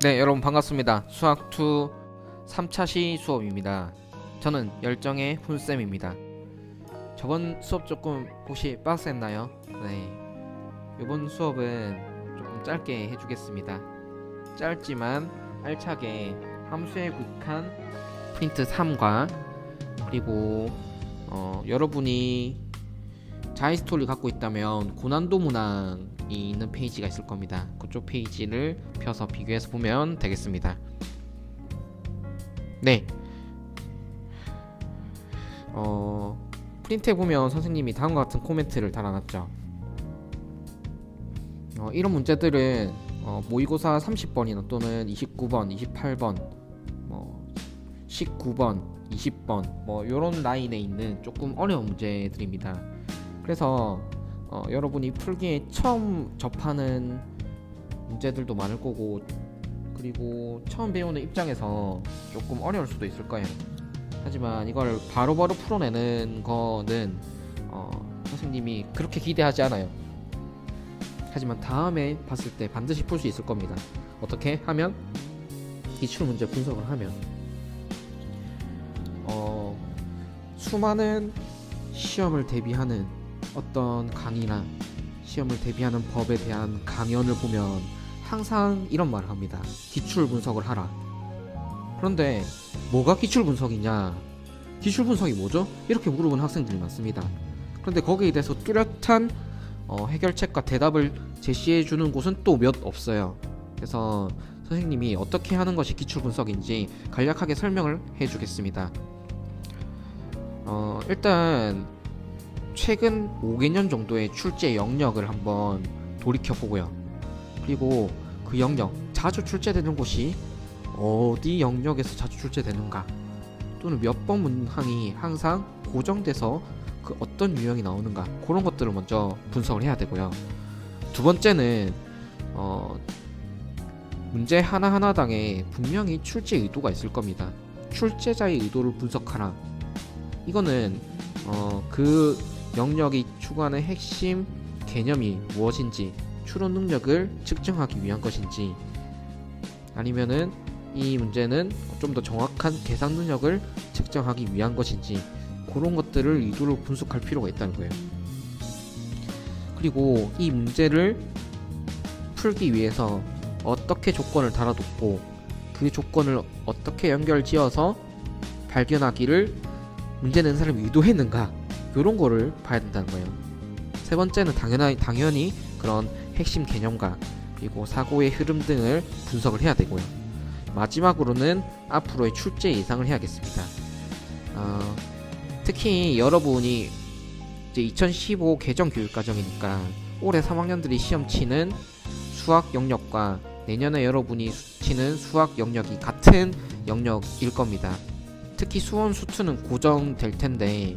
네, 여러분 반갑습니다. 수학2 3차시 수업입니다. 저는 열정의 훈쌤입니다. 저번 수업 조금 혹시 빡셌나요? 네, 이번 수업은 조금 짧게 해주겠습니다. 짧지만 알차게 함수에 국한 프린트 3과 그리고 여러분이 자이스토리를 갖고 있다면 고난도 문항이 있는 페이지가 있을 겁니다. 그쪽 페이지를 펴서 비교해서 보면 되겠습니다. 네, 프린트해 보면 선생님이 다음과 같은 코멘트를 달아놨죠. 이런 문제들은 모의고사 30번이나 또는 29번, 28번, 뭐 19번, 20번 뭐 이런 라인에 있는 조금 어려운 문제들입니다. 그래서 여러분이 풀기에 처음 접하는 문제들도 많을 거고, 그리고 처음 배우는 입장에서 조금 어려울 수도 있을 거예요. 하지만 이걸 바로바로 풀어내는 거는 선생님이 그렇게 기대하지 않아요. 하지만 다음에 봤을 때 반드시 풀 수 있을 겁니다. 어떻게 하면? 기출문제 분석을 하면 수많은 시험을 대비하는 어떤 강의나 시험을 대비하는 법에 대한 강연을 보면 항상 이런 말을 합니다. 기출 분석을 하라. 그런데 뭐가 기출 분석이냐? 기출 분석이 뭐죠? 이렇게 물어보는 학생들이 많습니다. 그런데 거기에 대해서 뚜렷한 해결책과 대답을 제시해 주는 곳은 또 몇 없어요. 그래서 선생님이 어떻게 하는 것이 기출 분석인지 간략하게 설명을 해 주겠습니다. 일단 최근 5개년 정도의 출제 영역을 한번 돌이켜보고요. 그리고 그 영역, 자주 출제되는 곳이 어디 영역에서 자주 출제되는가, 또는 몇 번 문항이 항상 고정돼서 그 어떤 유형이 나오는가, 그런 것들을 먼저 분석을 해야 되고요. 두 번째는 문제 하나하나당에 분명히 출제 의도가 있을 겁니다. 출제자의 의도를 분석하라. 이거는 그 영역이 추구하는 핵심 개념이 무엇인지, 추론 능력을 측정하기 위한 것인지, 아니면은 이 문제는 좀 더 정확한 계산 능력을 측정하기 위한 것인지, 그런 것들을 의도로 분석할 필요가 있다는 거예요. 그리고 이 문제를 풀기 위해서 어떻게 조건을 달아뒀고 그 조건을 어떻게 연결지어서 발견하기를 문제 낸 사람이 의도했는가, 이런 거를 봐야 된다는 거예요. 세 번째는 당연히 그런 핵심 개념과 그리고 사고의 흐름 등을 분석을 해야 되고요. 마지막으로는 앞으로의 출제 예상을 해야겠습니다. 특히 여러분이 이제 2015 개정 교육과정이니까 올해 3학년들이 시험 치는 수학 영역과 내년에 여러분이 치는 수학 영역이 같은 영역일 겁니다. 특히 수원 수투는 고정될 텐데,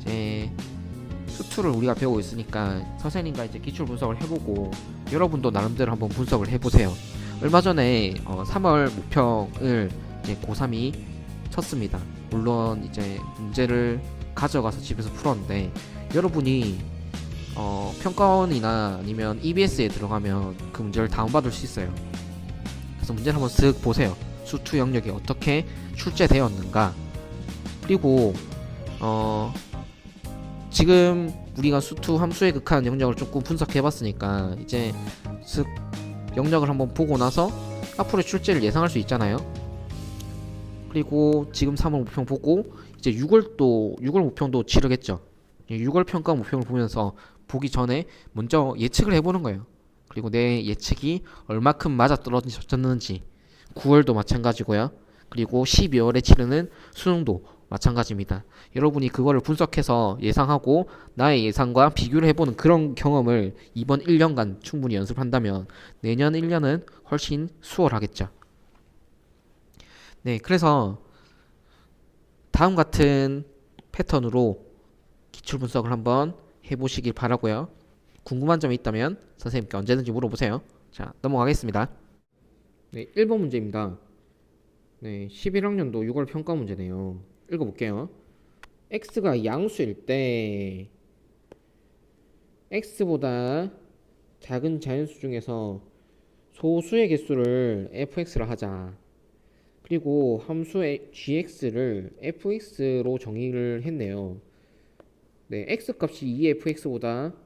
이제 수투를 우리가 배우고 있으니까 선생님과 이제 기출 분석을 해보고 여러분도 나름대로 한번 분석을 해보세요. 얼마 전에 3월 모평을 이제 고3이 쳤습니다. 물론 이제 문제를 가져가서 집에서 풀었는데, 여러분이 평가원이나 아니면 EBS에 들어가면 그 문제를 다운받을 수 있어요. 그래서 문제를 한번 쓱 보세요. 수투 영역이 어떻게 출제되었는가. 그리고 지금 우리가 수투 함수에 극한 영역을 조금 분석해봤으니까 이제 쓱 영역을 한번 보고 나서 앞으로의 출제를 예상할 수 있잖아요. 그리고 지금 3월 모평 보고 이제 6월 모평도 치르겠죠. 6월 평가 모평을 보면서 보기 전에 먼저 예측을 해보는 거예요. 그리고 내 예측이 얼마큼 맞아 떨어졌는지. 9월도 마찬가지고요. 그리고 12월에 치르는 수능도 마찬가지입니다. 여러분이 그거를 분석해서 예상하고 나의 예상과 비교를 해보는 그런 경험을 이번 1년간 충분히 연습한다면 내년 1년은 훨씬 수월하겠죠. 네, 그래서 다음 같은 패턴으로 기출 분석을 한번 해보시길 바라고요. 궁금한 점이 있다면 선생님께 언제든지 물어보세요. 자, 넘어가겠습니다. 네, 1번 문제입니다. 네, 11학년도 6월 평가 문제네요. 읽어볼게요. x가 양수일 때 x보다 작은 자연수 중에서 소수의 개수를 fx라 하자. 그리고 함수의 gx를 fx로 정의를 했네요. 네, x 값이 2fx보다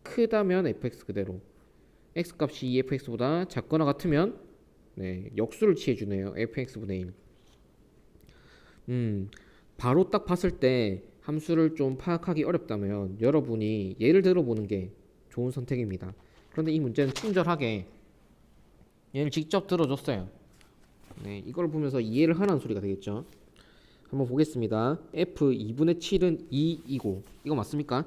크다면 fx 그대로, x 값이 2fx보다 작거나 같으면 네, 역수를 취해주네요. fx분의 1. 바로 딱 봤을 때 함수를 좀 파악하기 어렵다면 여러분이 예를 들어보는 게 좋은 선택입니다. 그런데 이 문제는 친절하게 얘를 직접 들어줬어요. 네, 이걸 보면서 이해를 하라는 소리가 되겠죠. 한번 보겠습니다. f 2분의 7은 2이고 이거 맞습니까?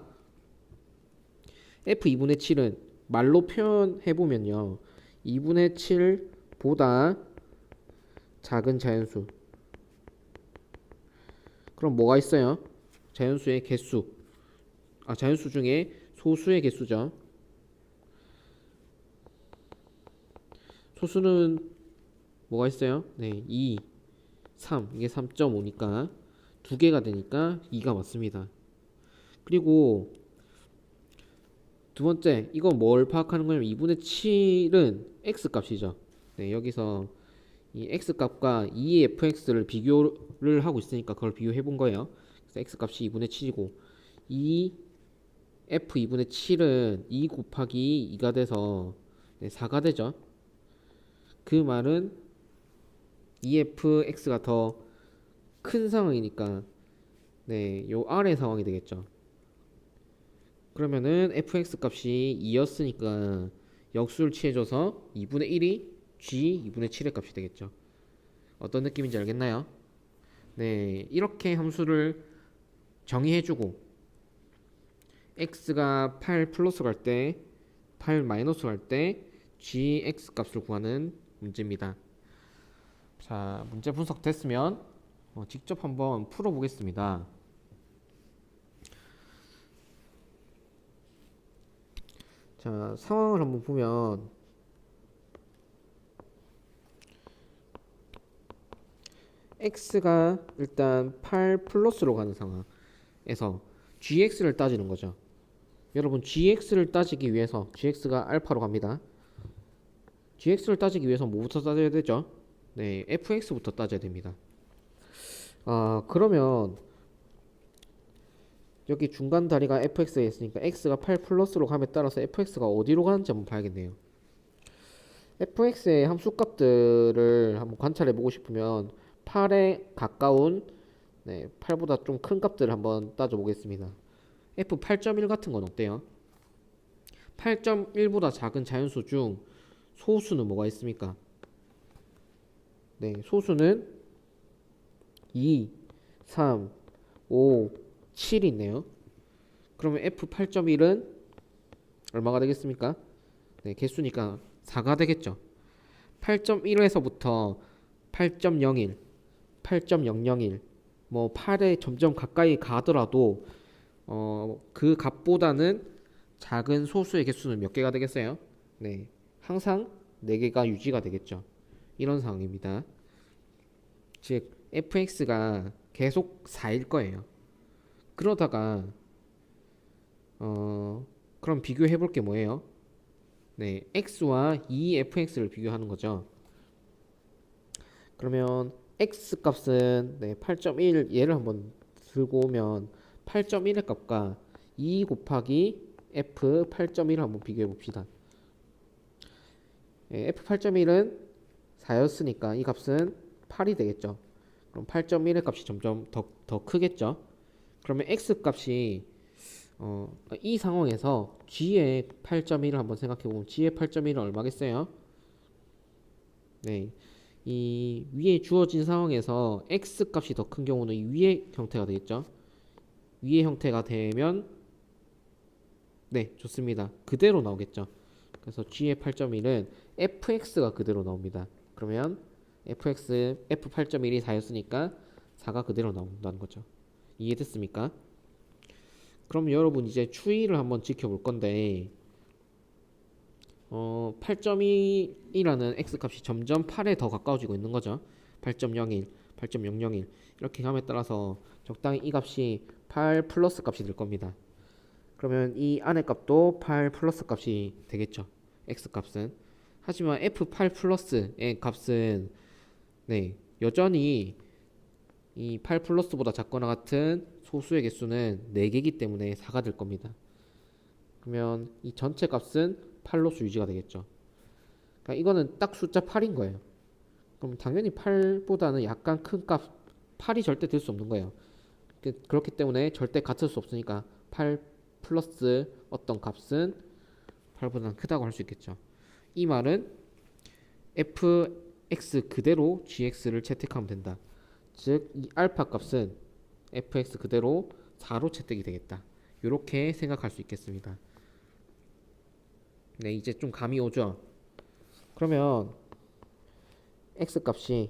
f 2분의 7은 말로 표현해보면요 2분의 7보다 작은 자연수. 그럼 뭐가 있어요? 자연수의 개수. 자연수 중에 소수의 개수죠. 소수는 뭐가 있어요? 네, 2, 3. 이게 3.5니까 두 개가 되니까 2가 맞습니다. 그리고 두 번째, 이건 뭘 파악하는 거냐면 2분의 7은 x 값이죠. 네, 여기서 이 x 값과 2fx를 비교를 하고 있으니까 그걸 비교해 본 거예요. 그래서 x 값이 2분의 7이고 이 f 2분의 7은 2 곱하기 2가 돼서 네, 4가 되죠. 그 말은 2fx가 더 큰 상황이니까 네, 요 아래 상황이 되겠죠. 그러면은 fx 값이 2였으니까 역수를 취해줘서 2분의 1이 g 2분의 7의 값이 되겠죠. 어떤 느낌인지 알겠나요? 네, 이렇게 함수를 정의해주고 x가 8 플러스 갈 때, 8 마이너스 갈 때 gx 값을 구하는 문제입니다. 자, 문제 분석됐으면 직접 한번 풀어보겠습니다. 자, 상황을 한번 보면 x가 일단 8 플러스로 가는 상황에서 gx를 따지는 거죠. 여러분 gx를 따지기 위해서 gx가 알파로 갑니다. gx를 따지기 위해서 뭐부터 따져야 되죠? 네, fx부터 따져야 됩니다. 그러면 여기 중간 다리가 fx에 있으니까 x가 8 플러스로 감에 따라서 fx가 어디로 가는지 한번 봐야겠네요. fx의 함수값들을 한번 관찰해 보고 싶으면 8에 가까운 8보다 좀 큰 값들을 한번 따져 보겠습니다. f 8.1 같은 건 어때요? 8.1보다 작은 자연수 중 소수는 뭐가 있습니까? 네, 소수는 2, 3, 5, 7이 있네요. 그러면 f 8.1은 얼마가 되겠습니까? 네, 개수니까 4가 되겠죠. 8.1에서부터 8.01, 8.001, 뭐 8에 점점 가까이 가더라도 그 값보다는 작은 소수의 개수는 몇 개가 되겠어요? 네, 항상 4개가 유지가 되겠죠. 이런 상황입니다. 즉 fx가 계속 4일 거예요. 그러다가 그럼 비교해 볼 게 뭐예요? 네, x와 2fx를 비교하는 거죠. 그러면 x 값은 8.1 얘를 한번 들고 오면 8.1의 값과 2 곱하기 f 8.1을 한번 비교해 봅시다. f 8.1은 4였으니까 이 값은 8이 되겠죠. 그럼 8.1의 값이 점점 더 크겠죠. 그러면 x 값이 이 상황에서 g의 8.1을 한번 생각해 보면 g의 8.1은 얼마겠어요? 네, 이 위에 주어진 상황에서 x 값이 더 큰 경우는 이 위의 형태가 되겠죠. 위의 형태가 되면 네, 좋습니다. 그대로 나오겠죠. 그래서 g의 8.1은 fx가 그대로 나옵니다. 그러면 f 8.1이 4였으니까 4가 그대로 나온다는 거죠. 이해됐습니까? 그럼 여러분 이제 추이를 한번 지켜볼 건데 8.1이라는 x값이 점점 8에 더 가까워지고 있는 거죠. 8.01, 8.001 이렇게 감에 따라서 적당히 이 값이 8 플러스 값이 될 겁니다. 그러면 이 안의 값도 8 플러스 값이 되겠죠. x값은. 하지만 F8 플러스의 값은 여전히 이 8 플러스보다 작거나 같은 소수의 개수는 4개이기 때문에 4가 될 겁니다. 그러면 이 전체 값은 8로서 유지가 되겠죠. 그러니까 이거는 딱 숫자 8인 거예요. 그럼 당연히 8보다는 약간 큰 값, 8이 절대 될 수 없는 거예요. 그렇기 때문에 절대 같을 수 없으니까 8 플러스 어떤 값은 8보다는 크다고 할 수 있겠죠. 이 말은 fx 그대로 gx를 채택하면 된다. 즉 이 알파 값은 fx 그대로 4로 채택이 되겠다. 이렇게 생각할 수 있겠습니다. 네, 이제 좀 감이 오죠. 그러면 x 값이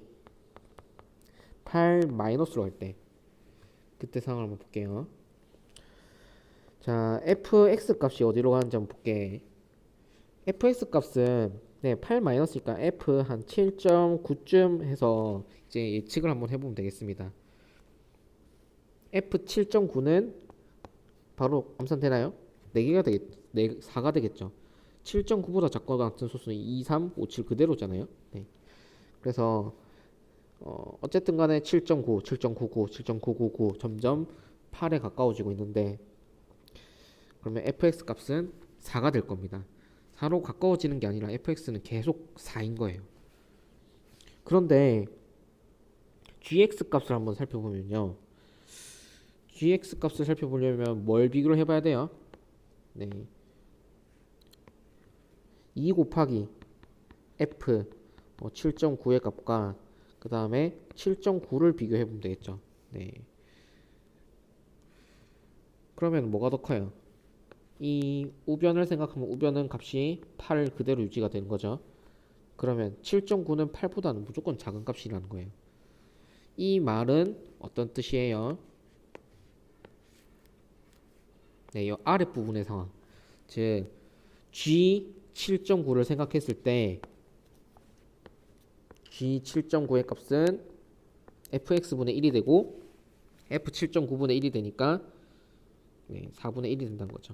8 마이너스로 할 때 그때 상황을 한번 볼게요. 자, fx 값이 어디로 가는지 한번 볼게. fx 값은 8 마이너스니까 f 한 7.9쯤 해서 이제 예측을 한번 해보면 되겠습니다. f 7.9는 바로 암산되나요? 4개가 되겠, 4가 되겠죠. 7.9보다 작거나 같은 소수는 2, 3, 5, 7 그대로잖아요. 그래서 어쨌든 간에 7.9, 7.99, 7.999 점점 8에 가까워지고 있는데 그러면 fx 값은 4가 될 겁니다. 4로 가까워지는 게 아니라 fx는 계속 4인 거예요. 그런데 gx 값을 한번 살펴보면요. gx 값을 살펴보려면 뭘 비교를 해봐야 돼요? 2 곱하기 f 7.9의 값과 그 다음에 7.9를 비교해보면 되겠죠. 그러면 뭐가 더 커요? 이 우변을 생각하면 우변은 값이 8 그대로 유지가 되는 거죠. 그러면 7.9는 8보다는 무조건 작은 값이라는 거예요. 이 말은 어떤 뜻이에요? 이 아랫부분의 상황. 즉 G 7.9를 생각했을 때 G 7.9의 값은 fx분의 1이 되고 f 7.9분의 1이 되니까 4분의 1이 된다는 거죠.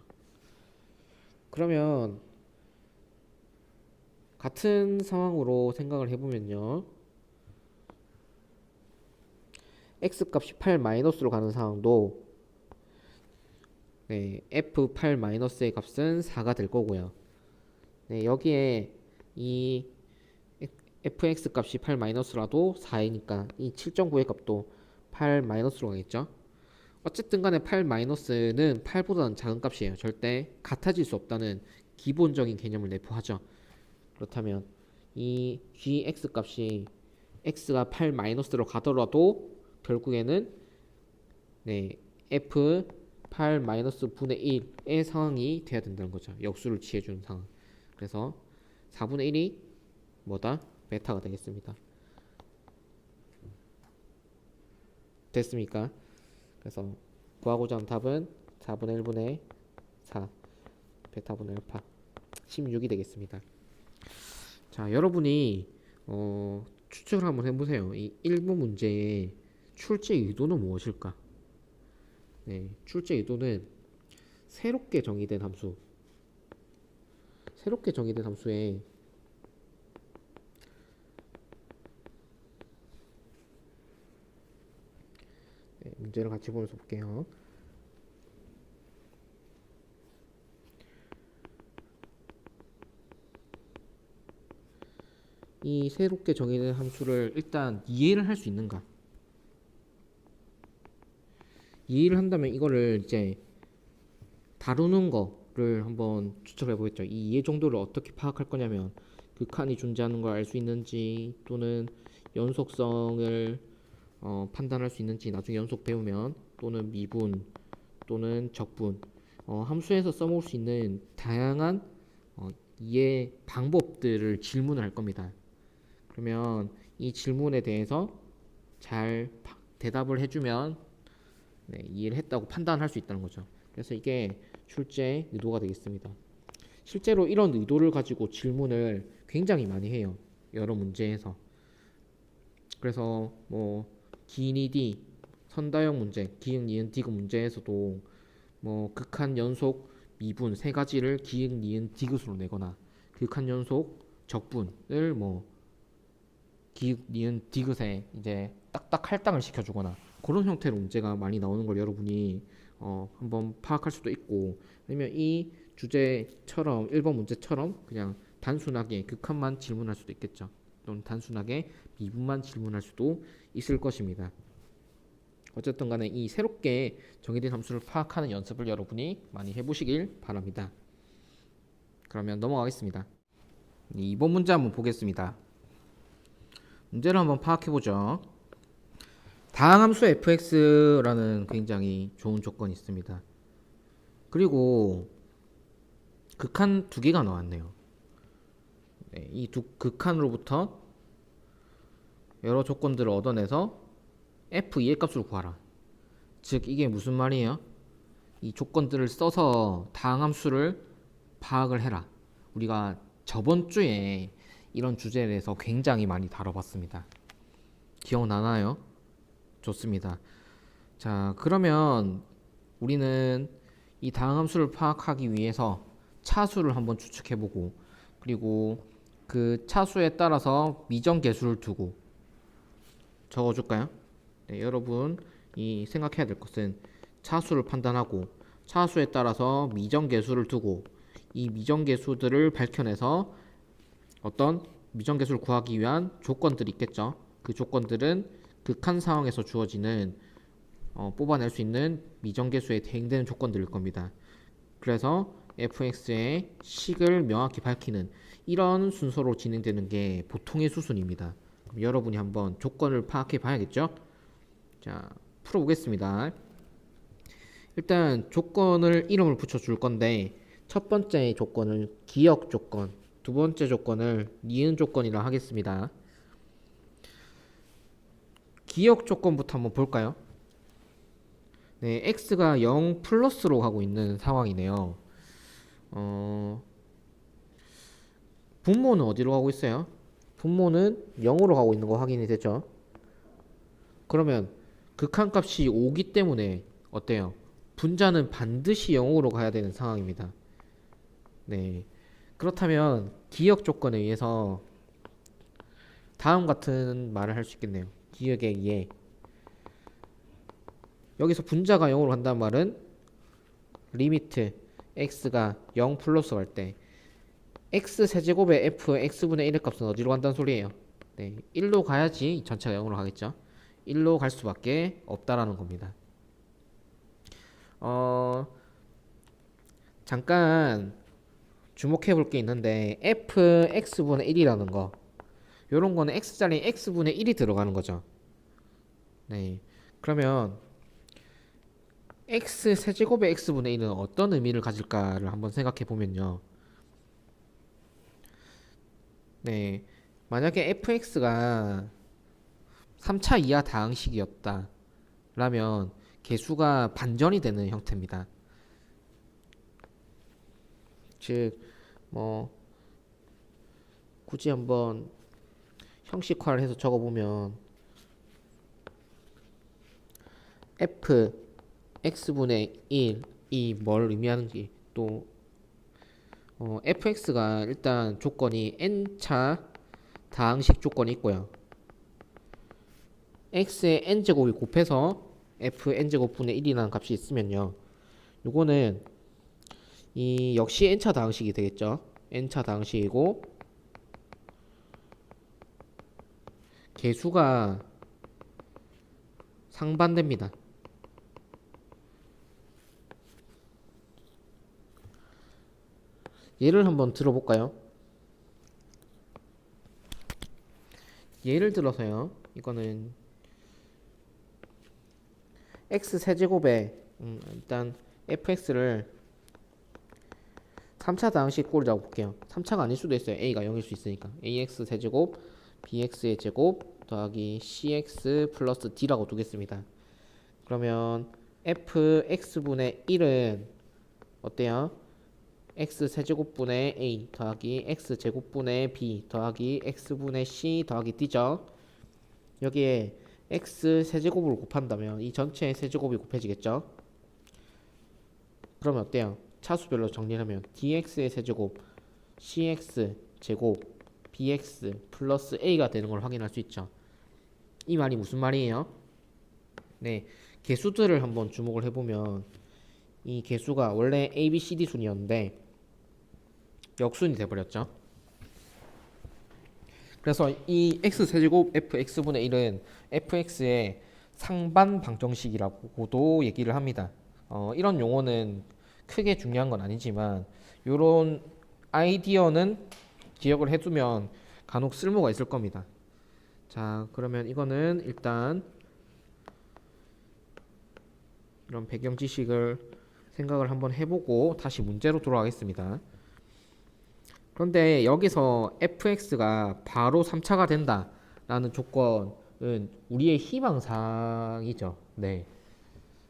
그러면 같은 상황으로 생각을 해보면요. x 값이 8 마이너스로 가는 상황도 f8 마이너스의 값은 4가 될 거고요. 여기에 이 fx 값이 8 마이너스라도 4이니까 이 7.9의 값도 8 마이너스로 가겠죠. 어쨌든 간에 8 마이너스는 8보다는 작은 값이에요. 절대 같아질 수 없다는 기본적인 개념을 내포하죠. 그렇다면 이 gx 값이 x가 8 마이너스로 가더라도 결국에는 f 8 마이너스 분의 1의 상황이 돼야 된다는 거죠. 역수를 취해주는 상황. 그래서 4분의 1이 뭐다? 베타가 되겠습니다. 됐습니까? 그래서 구하고자 하는 답은 4분의 1분의 4 베타분의 알파 16이 되겠습니다. 자, 여러분이 추측을 한번 해보세요. 이 1부 문제의 출제 의도는 무엇일까? 출제 의도는 새롭게 정의된 함수에 문제를 같이 보면서 볼게요. 이 새롭게 정의된 함수를 일단 이해를 할 수 있는가? 이해를 한다면 이거를 이제 다루는 거를 한번 추측해 보겠죠. 이 이해 정도를 어떻게 파악할 거냐면 극한이 존재하는 걸 알 수 있는지 또는 연속성을 판단할 수 있는지 나중에 연속 배우면 또는 미분 또는 적분 함수에서 써먹을 수 있는 다양한 이해 방법들을 질문을 할 겁니다. 그러면 이 질문에 대해서 잘 대답을 해주면 이해를 했다고 판단할 수 있다는 거죠. 그래서 이게 출제 의도가 되겠습니다. 실제로 이런 의도를 가지고 질문을 굉장히 많이 해요. 여러 문제에서. 그래서 뭐 기니 D, 선다형 문제, 기역, 니은, 디귿 문제에서도 뭐 극한 연속 미분 세 가지를 기역, 니은, 디귿으로 내거나 극한 연속 적분을 뭐 기읍, 니은, 디귿에 이제 딱딱 할당을 시켜주거나 그런 형태로 문제가 많이 나오는 걸 여러분이 한번 파악할 수도 있고, 아니면 이 주제처럼 1번 문제처럼 그냥 단순하게 극한만 질문할 수도 있겠죠. 또는 단순하게 미분만 질문할 수도 있을 것입니다. 어쨌든 간에 이 새롭게 정의된 함수를 파악하는 연습을 여러분이 많이 해보시길 바랍니다. 그러면 넘어가겠습니다. 2번 문제 한번 보겠습니다. 문제를 한번 파악해보죠. 다항함수 fx라는 굉장히 좋은 조건이 있습니다. 그리고 극한 두 개가 나왔네요. 네, 이 두 극한으로부터 여러 조건들을 얻어내서 f2의 값을 구하라. 즉 이게 무슨 말이에요? 이 조건들을 써서 다항함수를 파악을 해라. 우리가 저번 주에 이런 주제에 대해서 굉장히 많이 다뤄봤습니다. 기억나나요? 좋습니다. 자, 그러면 우리는 이 다항함수를 파악하기 위해서 차수를 한번 추측해보고, 그리고 그 차수에 따라서 미정계수를 두고 적어줄까요? 네, 여러분이 생각해야 될 것은 차수를 판단하고 차수에 따라서 미정계수를 두고 이 미정계수들을 밝혀내서 어떤 미정계수를 구하기 위한 조건들이 있겠죠. 그 조건들은 극한 상황에서 주어지는 뽑아낼 수 있는 미정계수에 대응되는 조건들일 겁니다. 그래서 fx의 식을 명확히 밝히는 이런 순서로 진행되는 게 보통의 수순입니다. 그럼 여러분이 한번 조건을 파악해 봐야겠죠? 자, 풀어보겠습니다. 일단 조건을 이름을 붙여줄 건데, 첫 번째 조건을 기억 조건, 두 번째 조건을 니은 조건이라 하겠습니다. 기억 조건부터 한번 볼까요? 네, x가 0 플러스로 가고 있는 상황이네요. 분모는 어디로 가고 있어요? 분모는 0으로 가고 있는 거 확인이 됐죠? 그러면 극한값이 5기 때문에 어때요? 분자는 반드시 0으로 가야 되는 상황입니다. 네, 그렇다면 기억 조건에 의해서 다음 같은 말을 할 수 있겠네요. 기억의 예. 여기서 분자가 0으로 간다는 말은 리미트 x가 0 플러스 갈 때 x 세제곱의 f x분의 1의 값은 어디로 간다는 소리예요? 네, 1로 가야지 전체가 0으로 가겠죠. 1로 갈 수밖에 없다라는 겁니다. 잠깐 주목해 볼 게 있는데 f x분의 1이라는 거, 요런 거는 x자리에 x분의 1이 들어가는 거죠. 네, 그러면 x 세제곱의 x분의 1은 어떤 의미를 가질까를 한번 생각해 보면요. 네, 만약에 fx가 3차 이하 다항식이었다 라면 개수가 반전이 되는 형태입니다. 즉, 뭐 굳이 한번 형식화를 해서 적어보면 f x분의 1이 뭘 의미하는지, 또 fx가 일단 조건이 n차 다항식 조건이 있고요. x의 n제곱이 곱해서 f n제곱분의 1이라는 값이 있으면요, 요거는 이 역시 n차 다항식이 되겠죠. n차 다항식이고 개수가 상반됩니다. 예를 한번 들어볼까요? 예를 들어서요, 이거는 x 세제곱에 일단 fx를 3차 다항식 꼴을 잡아볼게요. 3차가 아닐 수도 있어요. a가 0일 수 있으니까 ax 세제곱 bx의 제곱 더하기 cx 플러스 d라고 두겠습니다. 그러면 fx분의 1은 어때요? x 세제곱분의 a 더하기 x 제곱분의 b 더하기 x분의 c 더하기 d죠. 여기에 x 세제곱을 곱한다면 이 전체의 세제곱이 곱해지겠죠. 그러면 어때요? 차수별로 정리하면 dx의 세제곱 cx 제곱 bx 플러스 a가 되는 걸 확인할 수 있죠. 이 말이 무슨 말이에요? 네, 개수들을 한번 주목을 해보면 이 개수가 원래 a, b, c, d 순이었는데 역순이 돼버렸죠. 그래서 이 x세제곱 fx분의 1은 fx의 상반 방정식이라고도 얘기를 합니다. 이런 용어는 크게 중요한 건 아니지만 이런 아이디어는 기억을 해두면 간혹 쓸모가 있을 겁니다. 자, 그러면 이거는 일단 이런 배경 지식을 생각을 한번 해보고 다시 문제로 돌아가겠습니다. 그런데 여기서 fx가 바로 3차가 된다라는 조건은 우리의 희망사항이죠. 네.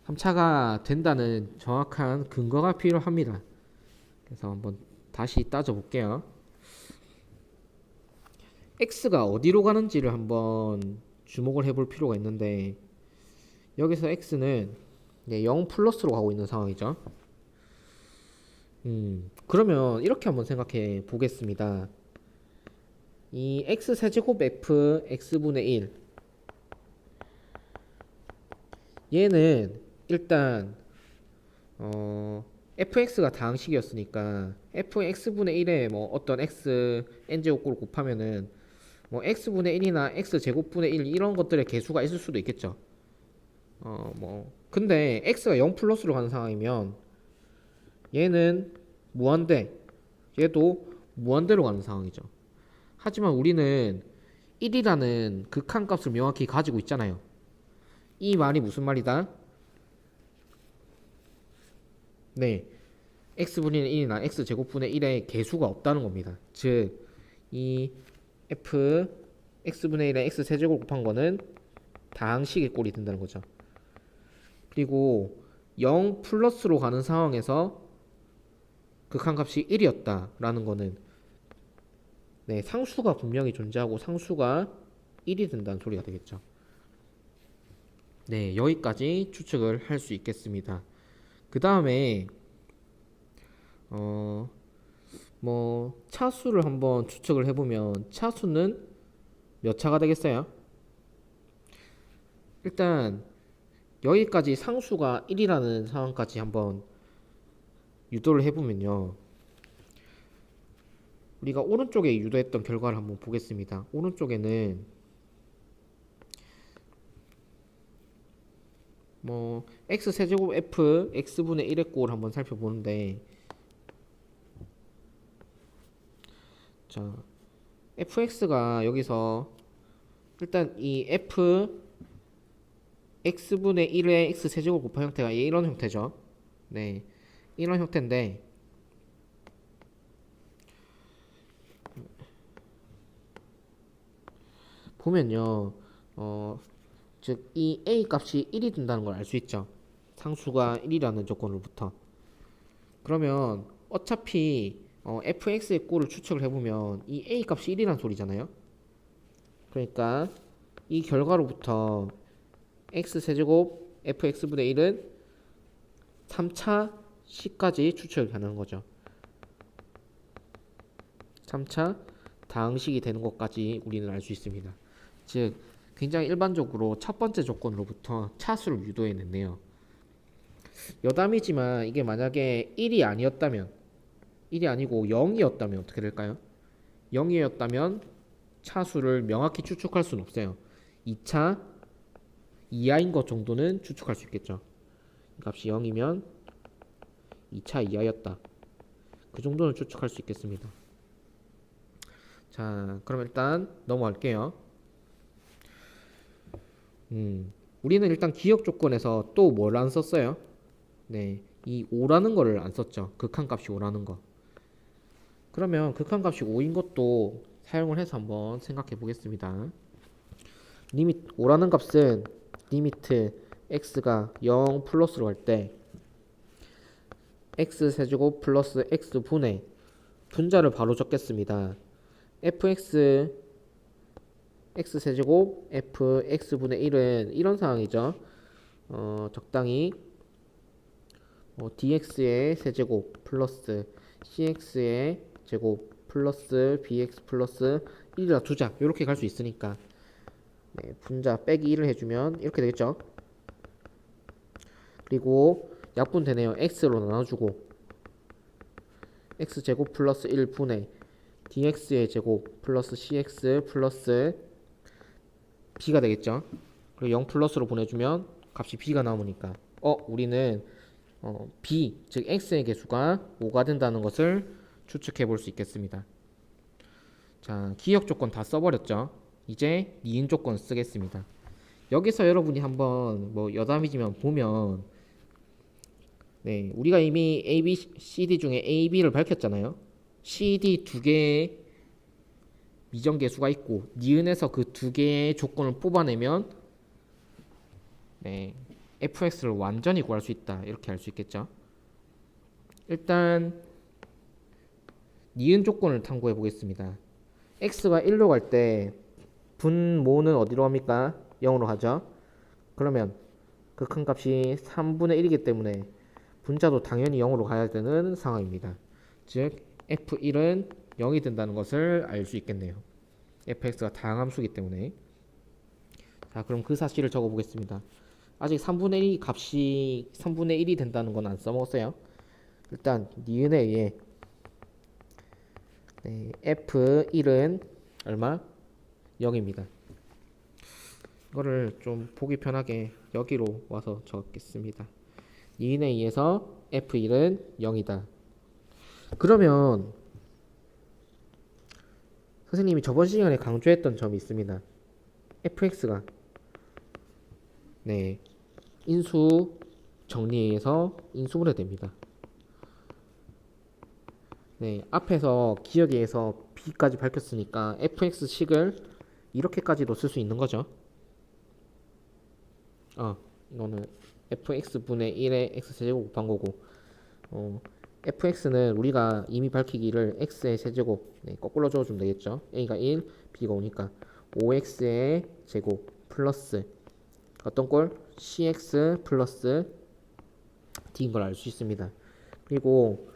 3차가 된다는 정확한 근거가 필요합니다. 그래서 한번 다시 따져볼게요. x가 어디로 가는지를 한번 주목을 해볼 필요가 있는데 여기서 x는 0 플러스로 가고 있는 상황이죠. 그러면 이렇게 한번 생각해 보겠습니다. 이 x세제곱 f x분의 1 얘는 일단 fx가 다항식이었으니까 fx분의 1에 뭐 어떤 x n제곱꼴을 곱하면은 뭐 x분의 1이나 x제곱분의 1 이런 것들의 개수가 있을 수도 있겠죠. 뭐 근데 x가 0 플러스로 가는 상황이면 얘는 무한대, 얘도 무한대로 가는 상황이죠. 하지만 우리는 1이라는 극한값을 명확히 가지고 있잖아요. 이 말이 무슨 말이다? 네, x분의 1이나 x제곱분의 1의 개수가 없다는 겁니다. 즉, 이 f x분의 1에 x세제곱 곱한 거는 다항식의 꼴이 된다는 거죠. 그리고 0 플러스로 가는 상황에서 극한값이 1이었다라는 거는 네, 상수가 분명히 존재하고 상수가 1이 된다는 소리가 되겠죠. 네, 여기까지 추측을 할 수 있겠습니다. 그 다음에 뭐 차수를 한번 추측을 해보면 차수는 몇 차가 되겠어요? 일단 여기까지 상수가 1이라는 상황까지 한번 유도를 해보면요, 우리가 오른쪽에 유도했던 결과를 한번 보겠습니다. 오른쪽에는 뭐 x세제곱 f x분의 1의 꼴을 한번 살펴보는데, 자, fx가 여기서 일단 이 f x분의 1의 x세제곱 곱한 형태가 이런 형태죠. 네, 이런 형태인데 보면요, 즉 이 a 값이 1이 된다는 걸 알 수 있죠. 상수가 1이라는 조건으로부터. 그러면 어차피 fx의 꼴을 추측을 해보면 이 a 값이 1이라는 소리잖아요. 그러니까 이 결과로부터 x세제곱 fx분의 1은 3차 식까지 추측이 가능한 거죠. 3차 다항식이 되는 것까지 우리는 알 수 있습니다. 즉 굉장히 일반적으로 첫 번째 조건으로부터 차수를 유도해냈네요. 여담이지만 이게 만약에 1이 아니었다면, 1이 아니고 0이었다면 어떻게 될까요? 0이었다면 차수를 명확히 추측할 수는 없어요. 2차 이하인 것 정도는 추측할 수 있겠죠. 값이 0이면 2차 이하였다. 그 정도는 추측할 수 있겠습니다. 자, 그럼 일단 넘어갈게요. 우리는 일단 기억 조건에서 또 뭘 안 썼어요? 네, 이 5라는 거를 안 썼죠. 극한값이 5라는 거. 그러면 극한값이 5인 것도 사용을 해서 한번 생각해 보겠습니다. 리미트 5라는 값은 리미트 x가 0 플러스로 갈 때 x세제곱 플러스 x분의 분자를 바로 적겠습니다. fx x세제곱 fx분의 1은 이런 상황이죠. 적당히 dx의 세제곱 플러스 cx의 제곱 플러스 bx 플러스 1이라 두자 이렇게 갈 수 있으니까 네, 분자 빼기 1을 해주면 이렇게 되겠죠. 그리고 약분되네요. x로 나눠주고 x제곱 플러스 1분의 dx의 제곱 플러스 cx 플러스 b가 되겠죠. 그리고 0 플러스로 보내주면 값이 b가 나오니까 우리는 b 즉 x의 개수가 5가 된다는 것을 추측해 볼 수 있겠습니다. 자, 기억 조건 다 써버렸죠. 이제 니은 조건 쓰겠습니다. 여기서 여러분이 한번 뭐 여담이지만 보면 네, 우리가 이미 A, B, C, D 중에 A, B를 밝혔잖아요. C, D 두 개의 미정계수가 있고 니은에서 그 두 개의 조건을 뽑아내면 네, fx를 완전히 구할 수 있다. 이렇게 할 수 있겠죠. 일단 니은 조건을 탐구해 보겠습니다. x가 1로 갈 때 분모는 어디로 갑니까? 0으로 가죠. 그러면 그 큰 값이 3분의 1이기 때문에 분자도 당연히 0으로 가야 되는 상황입니다. 즉 f1은 0이 된다는 것을 알 수 있겠네요. fx가 다항함수이기 때문에. 자, 그럼 그 사실을 적어 보겠습니다. 아직 3분의 1 값이 3분의 1이 된다는 건 안 써먹었어요. 일단 니은에 의해 네, f1은 얼마? 0입니다. 이거를 좀 보기 편하게 여기로 와서 적겠습니다. 니은에 의해서 f1은 0이다. 그러면 선생님이 저번 시간에 강조했던 점이 있습니다. fx가 네, 인수 정리에 의해서 인수분해됩니다. 네, 앞에서 기억에 의해서 b까지 밝혔으니까 fx식을 이렇게까지도 쓸 수 있는 거죠. 이거는 fx분의 1의 x세제곱 곱한 거고 fx는 우리가 이미 밝히기를 x의 세제곱 거꾸로 적어주면 되겠죠. a가 1, b가 5니까 5x의 제곱 플러스 어떤 꼴? cx 플러스 d인 걸 알 수 있습니다. 그리고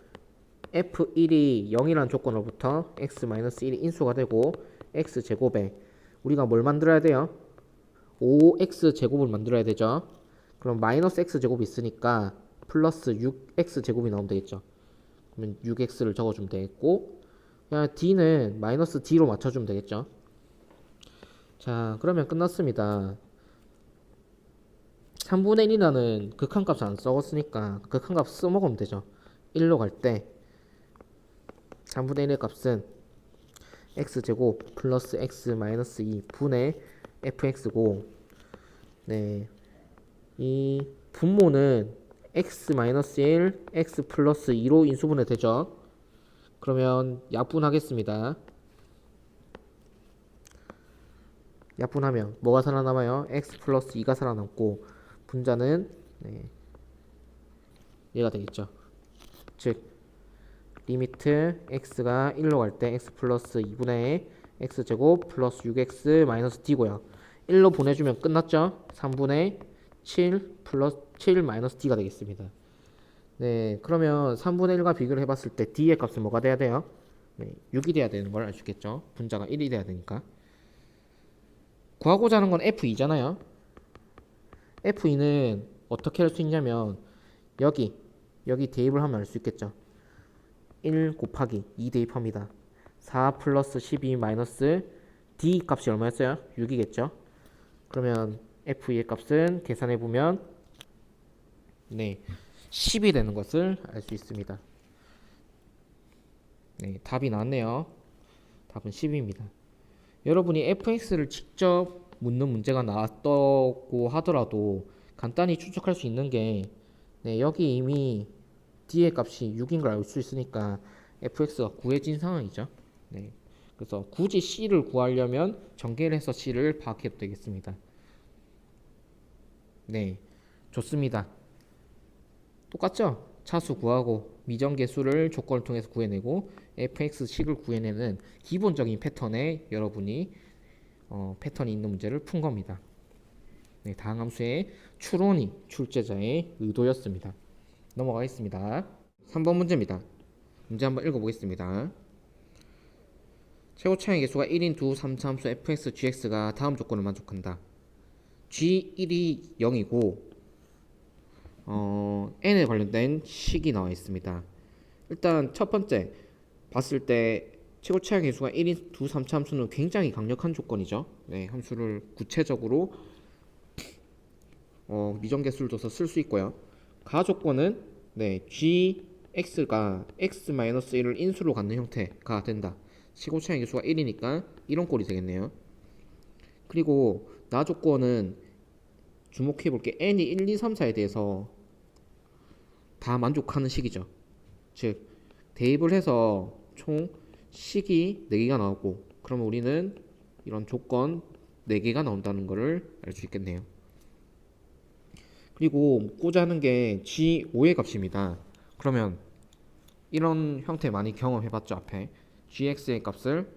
f1이 0이라는 조건으로부터 x-1이 인수가 되고 x제곱에 우리가 뭘 만들어야 돼요? 5x제곱을 만들어야 되죠. 그럼 마이너스 x제곱이 있으니까 플러스 6x제곱이 나오면 되겠죠. 그러면 6x를 적어주면 되겠고 그냥 d는 마이너스 d로 맞춰주면 되겠죠. 자, 그러면 끝났습니다. 3분의 1이라는 극한값을 안 써봤으니까 극한값 써먹으면 되죠. 1로 갈 때 3분의 1의 값은 x제곱 플러스 x 마이너스 2 분의 fx고 네, 이 분모는 x 마이너스 1, x 플러스 2로 인수분해 되죠. 그러면 약분하겠습니다. 약분하면 뭐가 살아남아요? x 플러스 2가 살아남고 분자는 얘가 되겠죠. 즉 리미트 x가 1로 갈 때 x 플러스 2분의 x제곱 플러스 6x 마이너스 d고요. 1로 보내주면 끝났죠. 3분의 7 플러스 7 마이너스 d가 되겠습니다. 네, 그러면 3분의 1과 비교를 해봤을 때 d의 값은 뭐가 돼야 돼요? 6이 돼야 되는 걸 알 수 있겠죠. 분자가 1이 돼야 되니까. 구하고자 하는 건 f2잖아요. f2는 어떻게 할 수 있냐면 여기 대입을 하면 알 수 있겠죠. 1 곱하기 2 대입합니다. 4 플러스 12 마이너스 d 값이 얼마였어요? 6이겠죠. 그러면 f2의 값은 계산해보면 10이 되는 것을 알 수 있습니다. 네, 답이 나왔네요. 답은 10입니다. 여러분이 fx를 직접 묻는 문제가 나왔다고 하더라도 간단히 추측할 수 있는 게 여기 이미 d의 값이 6인 걸 알 수 있으니까 fx가 구해진 상황이죠. 그래서 굳이 c를 구하려면 전개를 해서 c를 파악해도 되겠습니다. 네, 좋습니다. 똑같죠? 차수 구하고 미정계수를 조건을 통해서 구해내고 fx식을 구해내는 기본적인 패턴에 여러분이 패턴이 있는 문제를 푼 겁니다. 네, 다항함수의 추론이 출제자의 의도였습니다. 넘어가겠습니다. 3번 문제입니다. 문제 한번 읽어보겠습니다. 최고 차이 계수가 1인 두 3차 함수 fx, gx가 다음 조건을 만족한다. g1이 0이고 n에 관련된 식이 나와 있습니다. 일단 첫 번째 봤을 때 최고 차이 계수가 1인 두 3차 함수는 굉장히 강력한 조건이죠. 네, 함수를 구체적으로 미정계수를 둬서 쓸 수 있고요. 가조건은 네, gx가 x-1을 인수로 갖는 형태가 된다. 최고 차이 계수가 1이니까 이런 꼴이 되겠네요. 그리고 나조건은 주목해 볼게. n이 1, 2, 3, 4에 대해서 다 만족하는 식이죠. 즉 대입을 해서 총 식이 4개가 나오고, 그러면 우리는 이런 조건 4개가 나온다는 것을 알 수 있겠네요. 그리고 묻고자 하는 게 g5의 값입니다. 그러면 이런 형태 많이 경험해봤죠. 앞에 gx의 값을,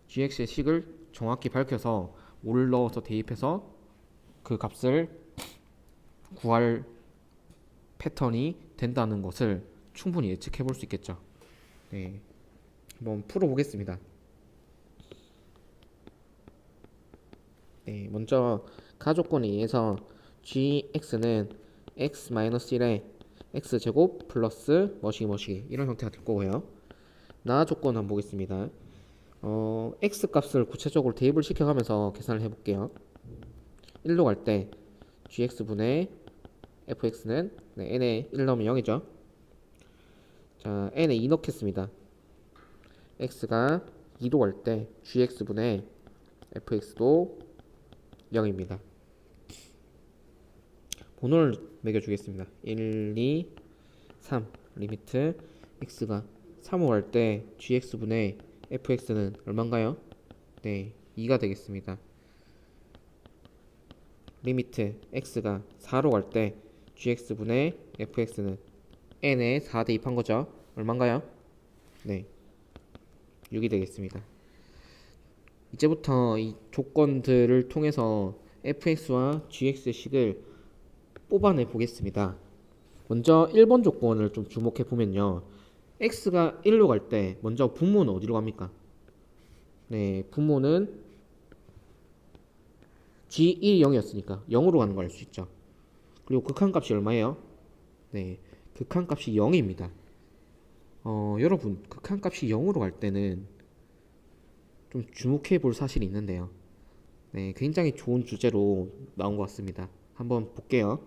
gx의 식을 정확히 밝혀서 5를 넣어서 대입해서 그 값을 구할 패턴이 된다는 것을 충분히 예측해 볼 수 있겠죠. 네, 한번 풀어보겠습니다. 네, 먼저 가조건에 의해서 gx는 x-1에 x제곱 플러스 뭐시기 이런 형태가 될 거고요. 나 조건 한번 보겠습니다. x 값을 구체적으로 대입을 시켜가면서 계산을 해볼게요. 1로 갈 때 gx분의 fx는 네, n에 1 넣으면 0이죠. 자, n에 2 넣겠습니다. x가 2로 갈 때 gx분의 fx도 0입니다. 번호를 매겨주겠습니다. 1, 2, 3 리미트 x가 3로 갈 때 gx분의 fx는 얼마인가요? 네, 2가 되겠습니다. 리미트 x가 4로 갈 때 gx분의 fx는 n에 4 대입한 거죠. 얼마인가요? 네, 6이 되겠습니다. 이제부터 이 조건들을 통해서 fx와 gx의 식을 뽑아내 보겠습니다. 먼저 1번 조건을 좀 주목해 보면요. x가 1로 갈 때 먼저 분모는 어디로 갑니까? 네, 분모는 g1이 0이었으니까 0으로 가는 걸 알 수 있죠. 그리고 극한값이 얼마예요? 네, 극한값이 0입니다. 여러분, 극한값이 0으로 갈 때는 좀 주목해 볼 사실이 있는데요. 네, 굉장히 좋은 주제로 나온 것 같습니다. 한번 볼게요.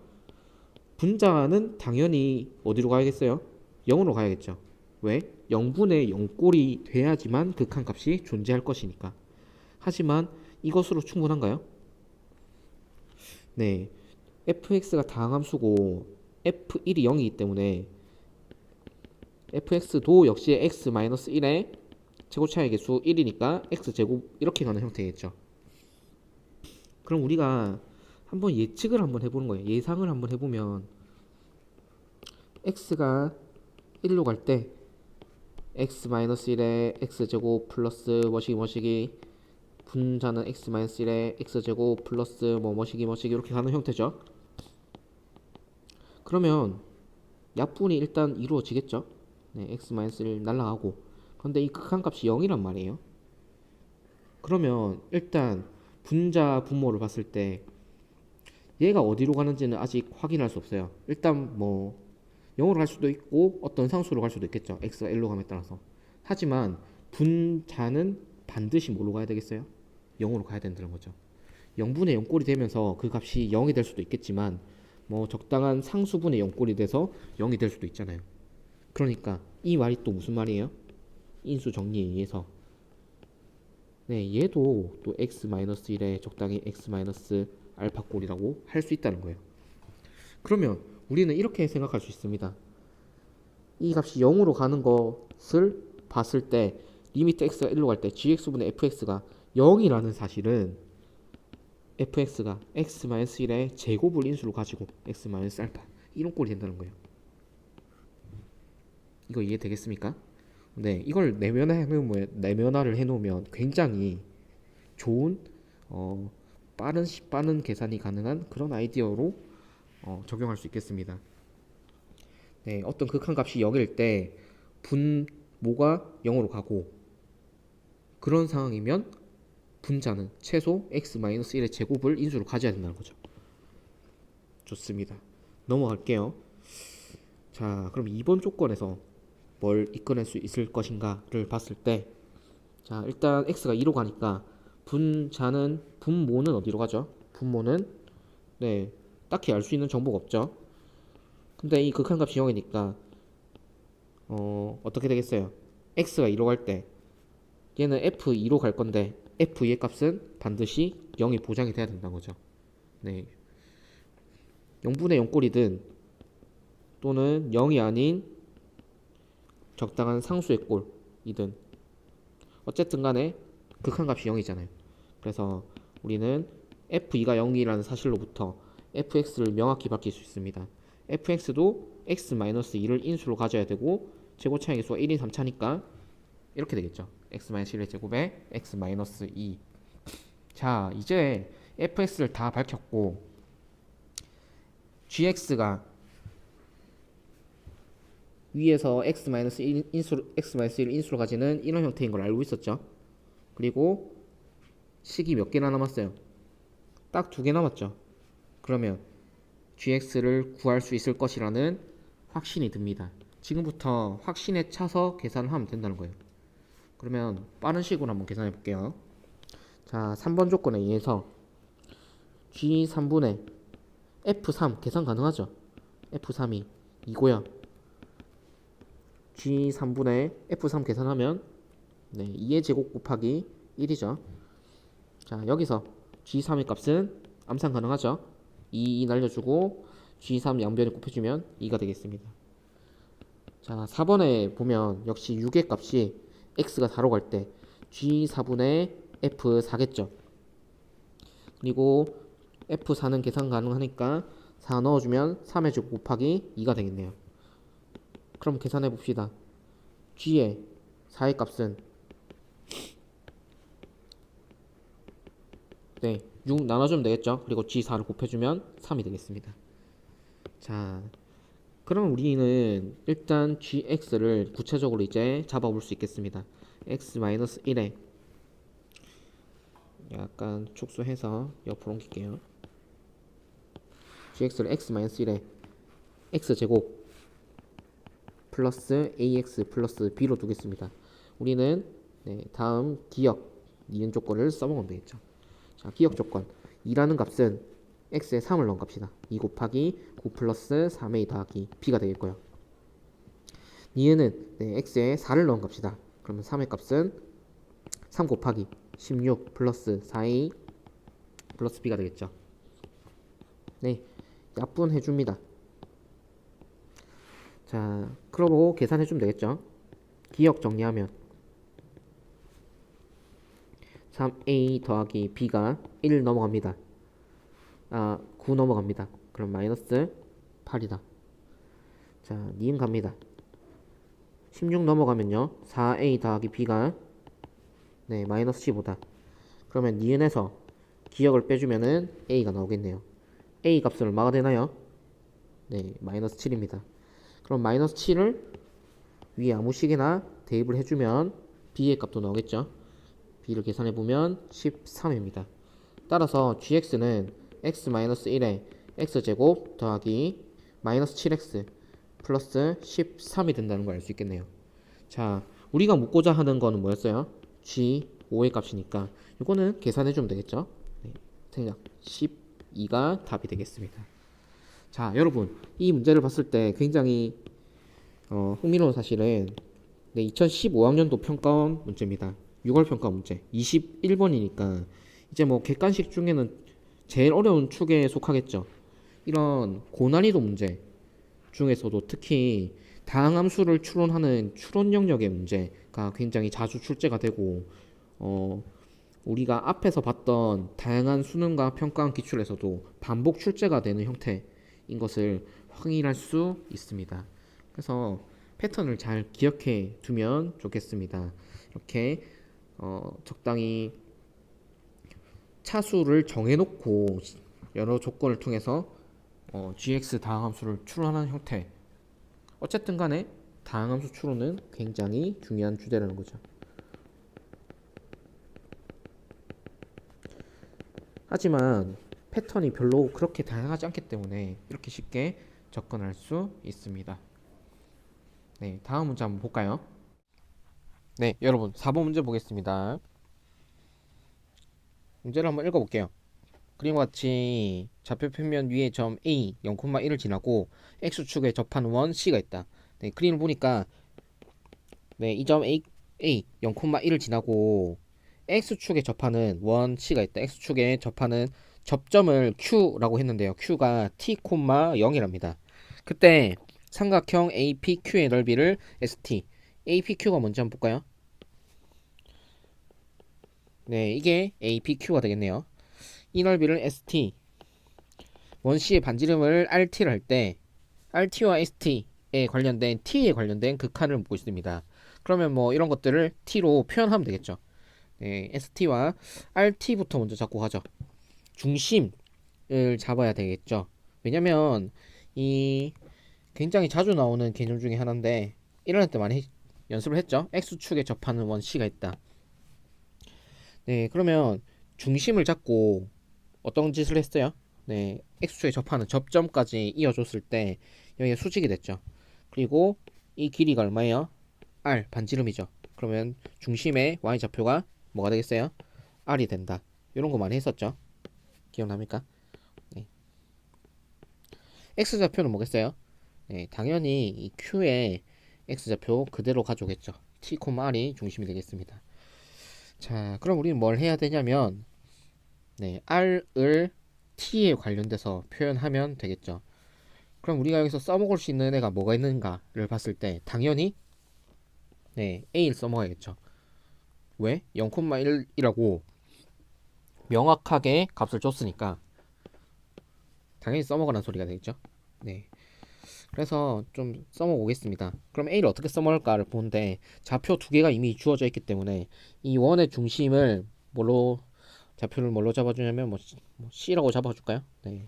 분자는 당연히 어디로 가야겠어요? 0으로 가야겠죠. 왜? 0분의 0꼴이 돼야지만 극한값이 존재할 것이니까. 하지만 이것으로 충분한가요? 네, fx가 다항함수고 f1이 0이기 때문에 fx도 역시 x-1의 제곱차의 개수 1이니까 x제곱 이렇게 가는 형태겠죠. 그럼 우리가 한번 예측을 한번 해보는 거예요. 예상을 한번 해보면 x가 1로 갈 때 x-1에 x제곱 플러스 뭐시기 분자는 x-1에 x제곱 플러스 뭐시기 이렇게 가는 형태죠. 그러면 약분이 일단 이루어지겠죠. 네, x-1 날라가고, 그런데 이 극한값이 0이란 말이에요. 그러면 일단 분자 분모를 봤을 때 얘가 어디로 가는지는 아직 확인할 수 없어요. 일단 뭐 0으로 갈 수도 있고 어떤 상수로 갈 수도 있겠죠. x가 1로 감에 따라서. 하지만 분자는 반드시 뭐로 가야 되겠어요? 0으로 가야 된다는 거죠. 0분의 0꼴이 되면서 그 값이 0이 될 수도 있겠지만 뭐 적당한 상수분의 0꼴이 돼서 0이 될 수도 있잖아요. 그러니까 이 말이 또 무슨 말이에요? 인수 정리에 의해서 네, 얘도 또 x-1에 적당히 x-알파 꼴이라고 할 수 있다는 거예요. 그러면 우리는 이렇게 생각할 수 있습니다. 이 값이 0으로 가는 것을 봤을 때 리미트 x가 1로 갈 때 gx분의 fx가 0이라는 사실은 fx가 x-1의 제곱을 인수로 가지고 x-알파 이런 꼴이 된다는 거예요. 이거 이해되겠습니까? 네, 이걸 내면화를 해놓으면 굉장히 좋은 빠른 계산이 가능한 그런 아이디어로 적용할 수 있겠습니다. 네, 어떤 극한값이 0일 때 분모가 0으로 가고 그런 상황이면 분자는 최소 x-1의 제곱을 인수로 가져야 된다는 거죠. 좋습니다. 넘어갈게요. 자, 그럼 이번 조건에서 뭘 이끌어낼 수 있을 것인가를 봤을 때, 자, 일단 x가 2로 가니까 분모는 어디로 가죠? 분모는 네, 딱히 알 수 있는 정보가 없죠. 근데 이 극한값이 0이니까 어떻게 되겠어요? x가 2로 갈 때 얘는 f2로 갈 건데 f2의 값은 반드시 0이 보장이 돼야 된다는 거죠. 네, 0분의 0꼴이든 또는 0이 아닌 적당한 상수의 꼴이든 어쨌든 간에 극한값이 0이잖아요. 그래서 우리는 f2가 0이라는 사실로부터 fx를 명확히 밝힐 수 있습니다. fx도 x-2를 인수로 가져야 되고 제곱 차항계수가 1인 3차니까 이렇게 되겠죠. x-1의 제곱에 x-2. 자, 이제 fx를 다 밝혔고 gx가 위에서 x-1 인수로 가지는 이런 형태인 걸 알고 있었죠. 그리고 식이 몇 개나 남았어요? 딱 2개 남았죠. 그러면 gx를 구할 수 있을 것이라는 확신이 듭니다. 지금부터 확신에 차서 계산을 하면 된다는 거예요. 그러면 빠른 식으로 한번 계산해 볼게요. 자, 3번 조건에 의해서 g3분의 f3 계산 가능하죠? f3이 2고요. g3분의 f3 계산하면 네, 2의 제곱 곱하기 1이죠. 자, 여기서 g3의 값은 암산 가능하죠. 2 날려주고 g3 양변에 곱해주면 2가 되겠습니다. 자, 4번에 보면 역시 6의 값이 x가 4로 갈 때 g4분의 f4겠죠. 그리고 f4는 계산 가능하니까 4 넣어주면 3의 제곱 곱하기 2가 되겠네요. 그럼 계산해 봅시다. g의 4의 값은 네, 6 나눠주면 되겠죠. 그리고 g4를 곱해주면 3이 되겠습니다. 자, 그럼 우리는 일단 gx를 구체적으로 이제 잡아볼 수 있겠습니다. x-1에 약간 축소해서 옆으로 옮길게요. gx를 x-1에 x제곱 플러스 ax 플러스 b로 두겠습니다. 우리는 네, 다음 기억 이은 조건을 써먹으면 되겠죠. 자, 기억 조건 2라는 값은 x에 3을 넣은 값이다. 2 곱하기 9 플러스 3a 더하기 b가 되겠고요. 니은은 네, x에 4를 넣은 값이다. 그러면 3의 값은 3 곱하기 16 플러스 4a 플러스 b가 되겠죠. 네, 약분해줍니다. 자, 그러고 계산해주면 되겠죠. 기억 정리하면 3a 더하기 b가 1 넘어갑니다. 9 넘어갑니다. 그럼 마이너스 8이다. 자, 니은 갑니다. 16 넘어가면요 4a 더하기 b가 네, 마이너스 15다. 그러면 니은에서 기억을 빼주면은 a가 나오겠네요. a 값은 얼마가 되나요? 네, 마이너스 7입니다. 그럼 마이너스 7을 위에 아무 식이나 대입을 해주면 b의 값도 나오겠죠. b를 계산해보면 13입니다. 따라서 gx는 x-1에 x제곱 더하기 마이너스 7x 플러스 13이 된다는 걸 알 수 있겠네요. 자, 우리가 묻고자 하는 거는 뭐였어요? g5의 값이니까 이거는 계산해주면 되겠죠. 네, 생략 12가 답이 되겠습니다. 자, 여러분 이 문제를 봤을 때 굉장히 흥미로운 사실은 네, 2015학년도 평가원 문제입니다. 6월 평가 문제 21번이니까 이제 뭐 객관식 중에는 제일 어려운 축에 속하겠죠. 이런 고난이도 문제 중에서도 특히 다항함수를 추론하는 추론 영역의 문제가 굉장히 자주 출제가 되고 우리가 앞에서 봤던 다양한 수능과 평가원 기출에서도 반복 출제가 되는 형태인 것을 확인할 수 있습니다. 그래서 패턴을 잘 기억해 두면 좋겠습니다. 이렇게 적당히 차수를 정해놓고 여러 조건을 통해서 gx 다항함수를 추론하는 형태. 어쨌든 간에 다항함수 추론은 굉장히 중요한 주제라는 거죠. 하지만 패턴이 별로 그렇게 다양하지 않기 때문에 이렇게 쉽게 접근할 수 있습니다. 네, 다음 문제 한번 볼까요? 네, 여러분 4번 문제 보겠습니다. 문제를 한번 읽어볼게요. 그림과 같이 좌표 평면 위에 점 A 0,1을 지나고 X축에 접한 원 C가 있다. 네, 그림을 보니까 네, 이 점 A 0,1을 지나고 X축에 접하는 원 C가 있다. X축에 접하는 접점을 Q라고 했는데요. Q가 T, 0이랍니다. 그때 삼각형 APQ의 넓이를 ST. APQ가 뭔지 한번 볼까요? 네, 이게 APQ가 되겠네요. 이 넓이를 ST. 원C의 반지름을 RT를 할 때 RT와 ST에 관련된 T에 관련된 극한을 묻고 있습니다. 그러면 뭐 이런 것들을 T로 표현하면 되겠죠. 네, ST와 RT부터 먼저 잡고 가죠. 중심을 잡아야 되겠죠. 왜냐면 이 굉장히 자주 나오는 개념 중에 하나인데 1학년 때 많이 연습을 했죠. X축에 접하는 원 C가 있다. 네, 그러면 중심을 잡고 어떤 짓을 했어요? 네, X축에 접하는 접점까지 이어줬을 때 여기가 수직이 됐죠. 그리고 이 길이가 얼마예요? R, 반지름이죠. 그러면 중심의 Y좌표가 뭐가 되겠어요? R이 된다. 이런 거 많이 했었죠. 기억납니까? 네. X좌표는 뭐겠어요? 네, 당연히 이 Q의 X좌표 그대로 가져오겠죠. T, R이 중심이 되겠습니다. 자, 그럼 우리는 뭘 해야 되냐면 네, R을 T에 관련돼서 표현하면 되겠죠. 그럼 우리가 여기서 써먹을 수 있는 애가 뭐가 있는가를 봤을 때 당연히 네, A를 써먹어야겠죠. 왜? 0,1이라고 명확하게 값을 줬으니까 당연히 써먹으라는 소리가 되겠죠. 네. 그래서 좀 써먹어보겠습니다. 그럼 A를 어떻게 써먹을까를 보는데 좌표 두 개가 이미 주어져 있기 때문에 이 원의 중심을 좌표를 뭘로 잡아주냐면 뭐 C라고 잡아줄까요? 네.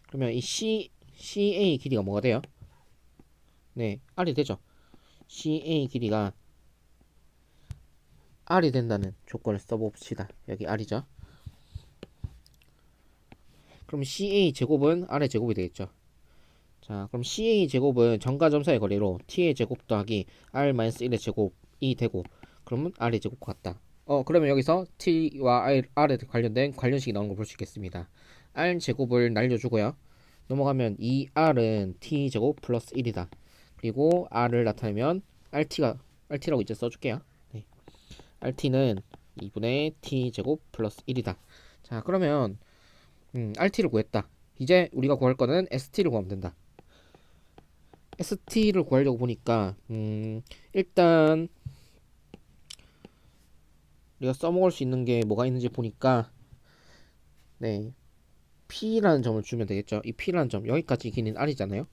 그러면 이 CA 길이가 뭐가 돼요? 네, R이 되죠. CA 길이가 R이 된다는 조건을 써봅시다. 여기 R이죠. 그럼 CA 제곱은 R의 제곱이 되겠죠. 자, 그럼 CA 제곱은 점과 점사의 거리로 T의 제곱 더하기 R-1의 제곱이 되고, 그러면 R의 제곱 같다. 그러면 여기서 T와 R에 관련된 관련식이 나오는 걸 볼 수 있겠습니다. R 제곱을 날려주고요. 넘어가면 이 R은 T 제곱 플러스 1이다. 그리고 R을 나타내면 RT라고 이제 써줄게요. 네. RT는 2분의 T 제곱 플러스 1이다. 자, 그러면 RT를 구했다. 이제 우리가 구할 거는 ST를 구하면 된다. ST를 구하려고 보니까 일단 우리가 써먹을 수 있는 게 뭐가 있는지 보니까 네, P라는 점을 주면 되겠죠. 이 P라는 점 여기까지 길이는 R이잖아요.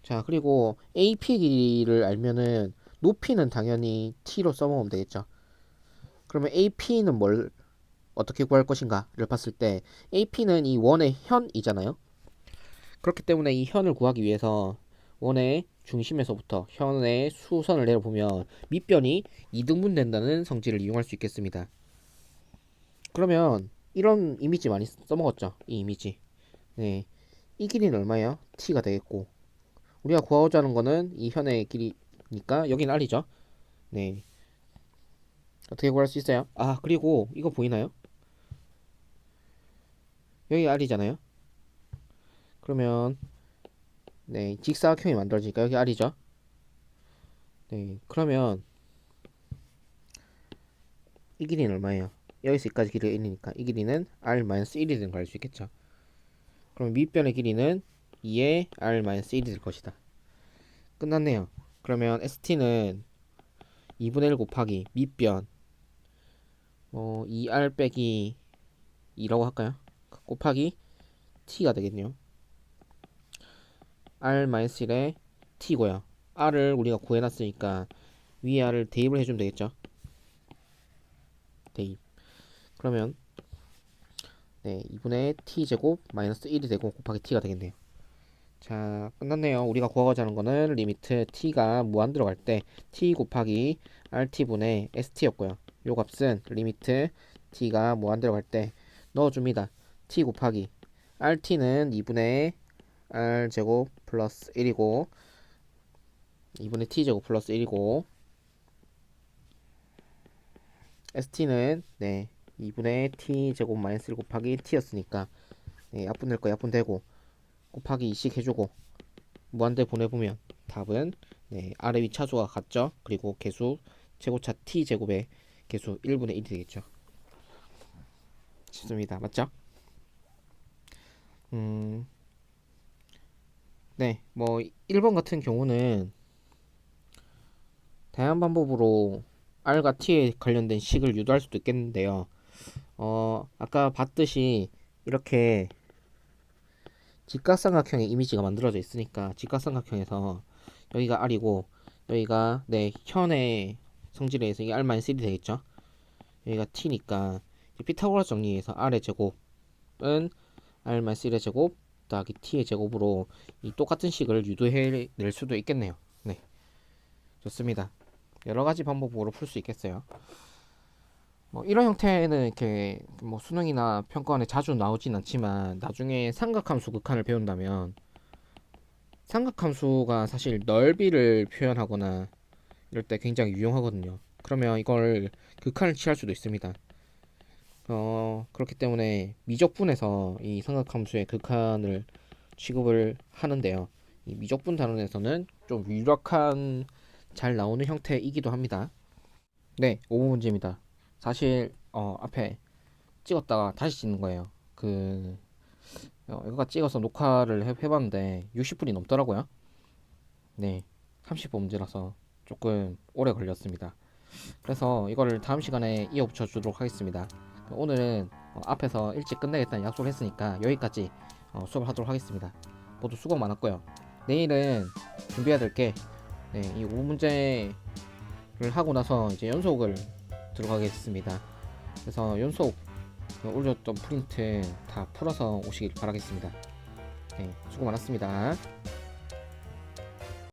자, 그리고 AP 길이를 알면은 높이는 당연히 T로 써먹으면 되겠죠. 그러면 AP는 뭘 어떻게 구할 것인가를 봤을 때 AP는 이 원의 현이잖아요. 그렇기 때문에 이 현을 구하기 위해서 원의 중심에서부터 현의 수선을 내려보면 밑변이 이등분 된다는 성질을 이용할 수 있겠습니다. 그러면 이런 이미지 많이 써먹었죠. 이 이미지. 네, 이 길이는 얼마예요? t가 되겠고 우리가 구하고자 하는 거는 이 현의 길이니까 여기는 r이죠. 네, 어떻게 구할 수 있어요? 아, 그리고 이거 보이나요? 여기 r이잖아요. 그러면 네, 직사각형이 만들어지니까 여기 r이죠. 네, 그러면 이 길이는 얼마예요? 여기서 여기까지 길이가 1이니까 이 길이는 r-1이 되는 걸 알 수 있겠죠. 그럼 밑변의 길이는 2의 r-1이 될 것이다. 끝났네요. 그러면 st는 2분의 1 곱하기 밑변 2r 빼기 2라고 할까요? 곱하기 t가 되겠네요. r-1의 t고요. r을 우리가 구해놨으니까 위에 r을 대입을 해주면 되겠죠. 대입. 그러면 네, 2분의 t제곱 마이너스 1이 되고 곱하기 t가 되겠네요. 자, 끝났네요. 우리가 구하고자 하는 거는 리미트 t가 무한 들어갈 때 t 곱하기 rt분의 st였고요. 요 값은 리미트 t가 무한 들어갈 때 넣어줍니다. t 곱하기 rt는 2분의 r제곱 플러스 1이고 2분의 t제곱 플러스 1이고 st는 네 2분의 t제곱 마이너스 1 곱하기 t였으니까 네, 약분될 거 약분되고 곱하기 2씩 해주고 무한대 보내보면 답은 네, 아래 위 차수가 같죠. 그리고 개수 제곱차 t제곱의 개수 1분의 1이 되겠죠. 쉽습니다. 맞죠? 네, 뭐 1번 같은 경우는 다양한 방법으로 R과 T에 관련된 식을 유도할 수도 있겠는데요. 아까 봤듯이 이렇게 직각삼각형의 이미지가 만들어져 있으니까 직각삼각형에서 여기가 R이고 여기가 내 현의 성질에 의해서 이게 R-1이 되겠죠. 여기가 T니까 피타고라스 정리에서 R의 제곱은 R-1의 제곱 더하기 T의 제곱으로 이 똑같은 식을 유도해낼 수도 있겠네요. 네, 좋습니다. 여러가지 방법으로 풀 수 있겠어요. 뭐 이런 형태는 이렇게 뭐 수능이나 평가원에 자주 나오진 않지만 나중에 삼각함수 극한을 배운다면 삼각함수가 사실 넓이를 표현하거나 이럴 때 굉장히 유용하거든요. 그러면 이걸 극한을 취할 수도 있습니다. 그렇기 때문에 미적분에서 이 삼각함수의 극한을 취급을 하는데요. 이 미적분 단원에서는 좀 유력한 잘 나오는 형태이기도 합니다. 네, 5번 문제입니다. 사실 앞에 찍었다가 다시 찍는 거예요. 이거 찍어서 녹화를 해봤는데 60분이 넘더라고요. 네, 30번 문제라서 조금 오래 걸렸습니다. 그래서 이거를 다음 시간에 이어붙여 주도록 하겠습니다. 오늘은 앞에서 일찍 끝내겠다는 약속을 했으니까 여기까지 수업을 하도록 하겠습니다. 모두 수고 많았고요. 내일은 준비해야 될 게 네, 이 5문제를 하고 나서 이제 연속을 들어가겠습니다. 그래서 연속 올렸던 프린트 다 풀어서 오시길 바라겠습니다. 네, 수고 많았습니다.